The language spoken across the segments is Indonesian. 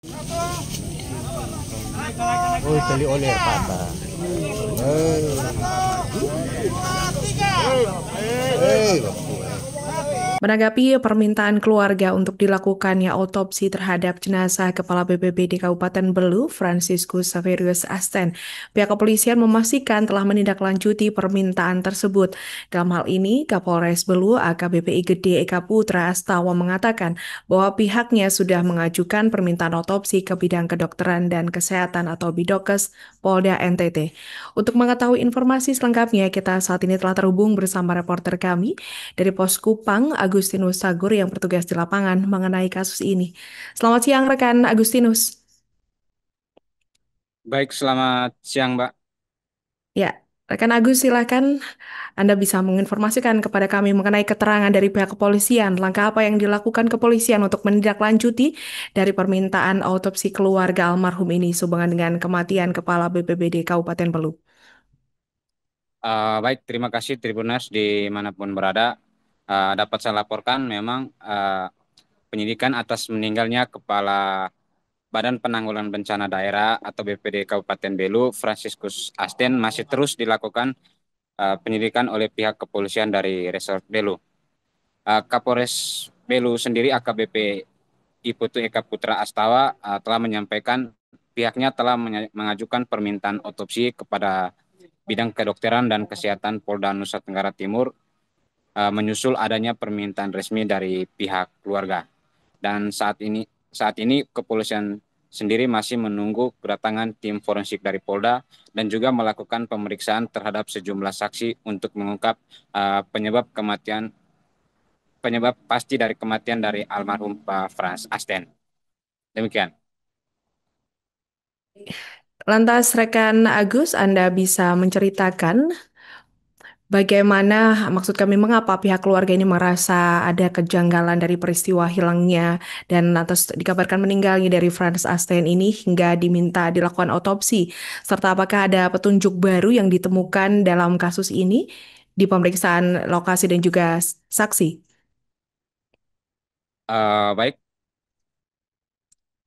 Uy, kali oleh pata. Eh, Menanggapi permintaan keluarga untuk dilakukannya autopsi terhadap jenazah Kepala BPBD Kabupaten Belu, Franciscus Saverius Asten, pihak kepolisian memastikan telah menindaklanjuti permintaan tersebut. Dalam hal ini, Kapolres Belu AKBP Gede Eka Putra Astawa mengatakan bahwa pihaknya sudah mengajukan permintaan autopsi ke Bidang Kedokteran dan Kesehatan atau Bidokes Polda NTT. Untuk mengetahui informasi selengkapnya, kita saat ini telah terhubung bersama reporter kami dari Poskupang, Agustinus Sagur yang bertugas di lapangan mengenai kasus ini. Selamat siang rekan Agustinus. Baik, selamat siang, Mbak. Ya, rekan Agus silakan Anda bisa menginformasikan kepada kami mengenai keterangan dari pihak kepolisian, langkah apa yang dilakukan kepolisian untuk menindaklanjuti dari permintaan autopsi keluarga almarhum ini sehubungan dengan kematian Kepala BPBD Kabupaten Belu. Baik, terima kasih Tribuners dimanapun berada. Dapat saya laporkan memang penyidikan atas meninggalnya Kepala Badan Penanggulangan Bencana Daerah atau BPD Kabupaten Belu, Franciscus Asten, masih terus dilakukan penyidikan oleh pihak kepolisian dari Resort Belu. Kapolres Belu sendiri AKBP Iputu Eka Putra Astawa telah menyampaikan pihaknya telah mengajukan permintaan otopsi kepada Bidang Kedokteran dan Kesehatan Polda Nusa Tenggara Timur menyusul adanya permintaan resmi dari pihak keluarga. Dan saat ini kepolisian sendiri masih menunggu kedatangan tim forensik dari Polda dan juga melakukan pemeriksaan terhadap sejumlah saksi untuk mengungkap penyebab pasti dari kematian dari almarhum Pak Frans Asten. Demikian. Lantas rekan Agus, Anda bisa menceritakan bagaimana, maksud kami, mengapa pihak keluarga ini merasa ada kejanggalan dari peristiwa hilangnya dan atas dikabarkan meninggalnya dari Franz Asten ini hingga diminta dilakukan otopsi, serta apakah ada petunjuk baru yang ditemukan dalam kasus ini di pemeriksaan lokasi dan juga saksi? Baik,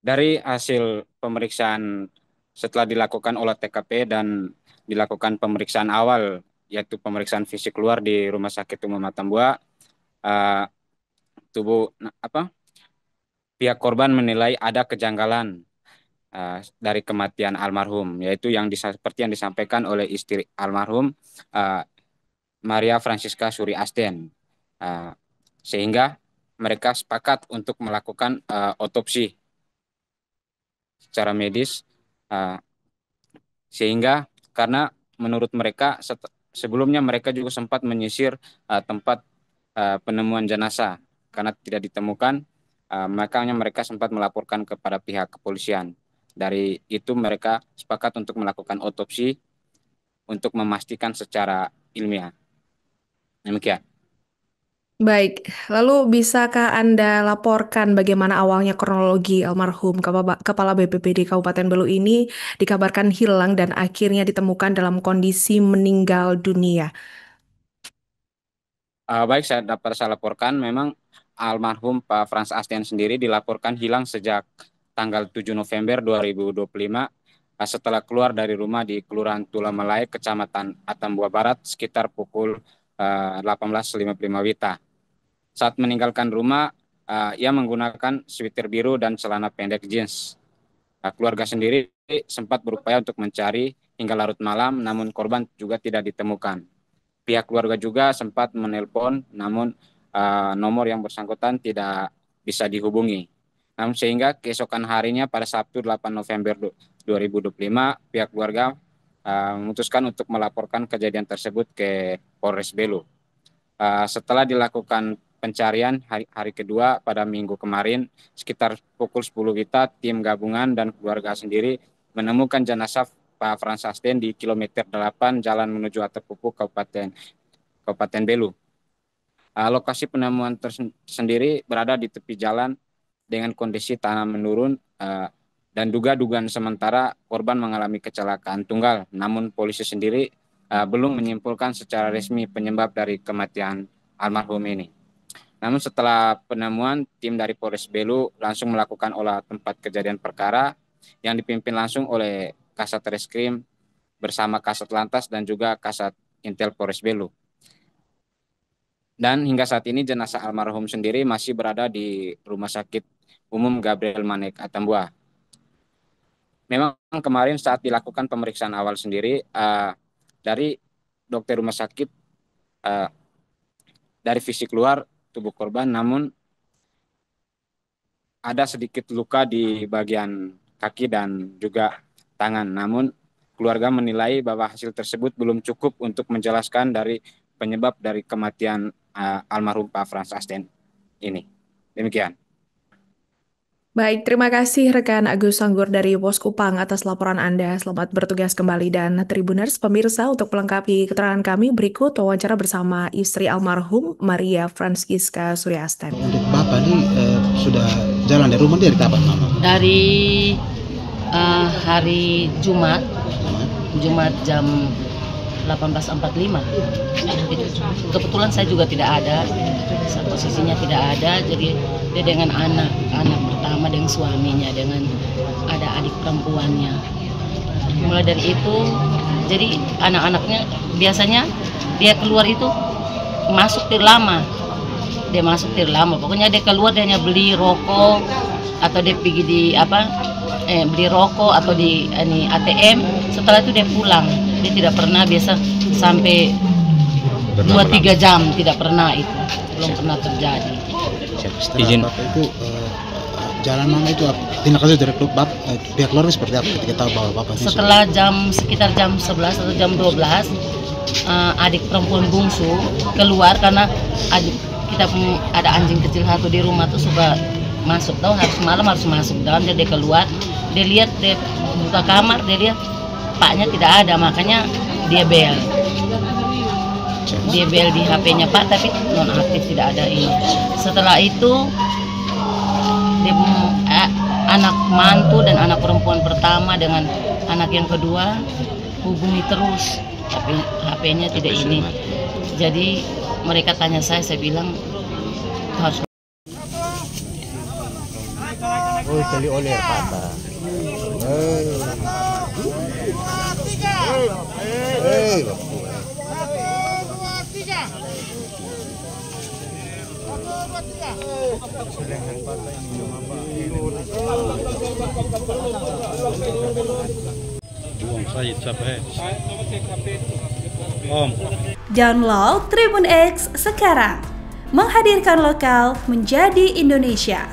dari hasil pemeriksaan setelah dilakukan olah TKP dan dilakukan pemeriksaan awal, yaitu pemeriksaan fisik luar di Rumah Sakit Umum Atambua, eh, tubuh pihak korban menilai ada kejanggalan dari kematian almarhum, yaitu seperti yang disampaikan oleh istri almarhum, eh, Maria Francisca Suri Asten. Eh, Sehingga mereka sepakat untuk melakukan otopsi secara medis, eh, sehingga karena menurut mereka sebelumnya mereka juga sempat menyisir tempat penemuan jenazah karena tidak ditemukan, makanya mereka sempat melaporkan kepada pihak kepolisian. Dari itu mereka sepakat untuk melakukan otopsi untuk memastikan secara ilmiah. Demikian. Baik, lalu bisakah Anda laporkan bagaimana awalnya kronologi almarhum Kepala BPBD Kabupaten Belu ini dikabarkan hilang dan akhirnya ditemukan dalam kondisi meninggal dunia? Baik, saya laporkan memang almarhum Pak Frans Astian sendiri dilaporkan hilang sejak tanggal 7 November 2025 setelah keluar dari rumah di Kelurahan Tulamalai, Kecamatan Atambua Barat sekitar pukul 18.55 WITA. Saat meninggalkan rumah, ia menggunakan sweater biru dan celana pendek jeans. Keluarga sendiri sempat berupaya untuk mencari hingga larut malam, namun korban juga tidak ditemukan. Pihak keluarga juga sempat menelpon, namun nomor yang bersangkutan tidak bisa dihubungi. Namun sehingga keesokan harinya pada Sabtu 8 November 2025, pihak keluarga memutuskan untuk melaporkan kejadian tersebut ke Polres Belu. Setelah dilakukan pencarian hari kedua pada minggu kemarin, sekitar pukul 10 WITA, tim gabungan dan keluarga sendiri menemukan jenazah Pak Frans Asten di kilometer 8 jalan menuju Atap Pupuk Kabupaten Belu. Lokasi penemuan sendiri berada di tepi jalan dengan kondisi tanah menurun, dan dugaan sementara korban mengalami kecelakaan tunggal. Namun polisi sendiri belum menyimpulkan secara resmi penyebab dari kematian almarhum ini. Namun setelah penemuan, tim dari Polres Belu langsung melakukan olah tempat kejadian perkara yang dipimpin langsung oleh Kasat Reskrim bersama Kasat Lantas dan juga Kasat Intel Polres Belu. Dan hingga saat ini jenazah almarhum sendiri masih berada di Rumah Sakit Umum Gabriel Manek Atambua. Memang kemarin saat dilakukan pemeriksaan awal sendiri dari dokter rumah sakit dari fisik luar tubuh korban, namun ada sedikit luka di bagian kaki dan juga tangan. Namun keluarga menilai bahwa hasil tersebut belum cukup untuk menjelaskan dari penyebab dari kematian almarhum Pak Frans Asten ini. Demikian. Baik, terima kasih rekan Agus Sanggur dari Poskupang atas laporan Anda. Selamat bertugas kembali dan Tribuners pemirsa untuk melengkapi keterangan kami berikut wawancara bersama istri almarhum Maria Francisca Suryasten. Untuk Bapak ini sudah jalan dari rumah dari kapan, Mama? Dari hari Jumat jam 18.45. Kebetulan saya juga tidak ada, posisinya tidak ada, jadi dia dengan anak pertama dengan suaminya, dengan ada adik perempuannya. Mulai dari itu, jadi anak-anaknya biasanya dia keluar itu masuk tir lama, pokoknya dia keluar dia hanya beli rokok atau dia pergi di beli rokok atau di ATM, setelah itu dia pulang. Dia tidak pernah biasa sampai 2-3 jam, tidak pernah itu, belum pernah terjadi. Setelah Bapak itu jalan Mama itu tindak lanjut dari pihak keluarga seperti apa ketika tahu bahwa Bapak ini setelah sekitar jam 11 atau jam 12 adik perempuan bungsu keluar karena kita ada anjing kecil satu di rumah tuh suka masuk, tahu harus malam harus masuk dalam. Dia keluar, dia lihat, dia buka kamar, dia lihat Paknya tidak ada, makanya dia bel di HP-nya Pak, tapi nonaktif, tidak ada ini. Setelah itu dia, anak mantu dan anak perempuan pertama dengan anak yang kedua hubungi terus, tapi HP-nya tidak ini. Jadi mereka tanya saya bilang harus. Oh, tali oler patah. Download Tribun X sekarang, menghadirkan lokal menjadi Indonesia.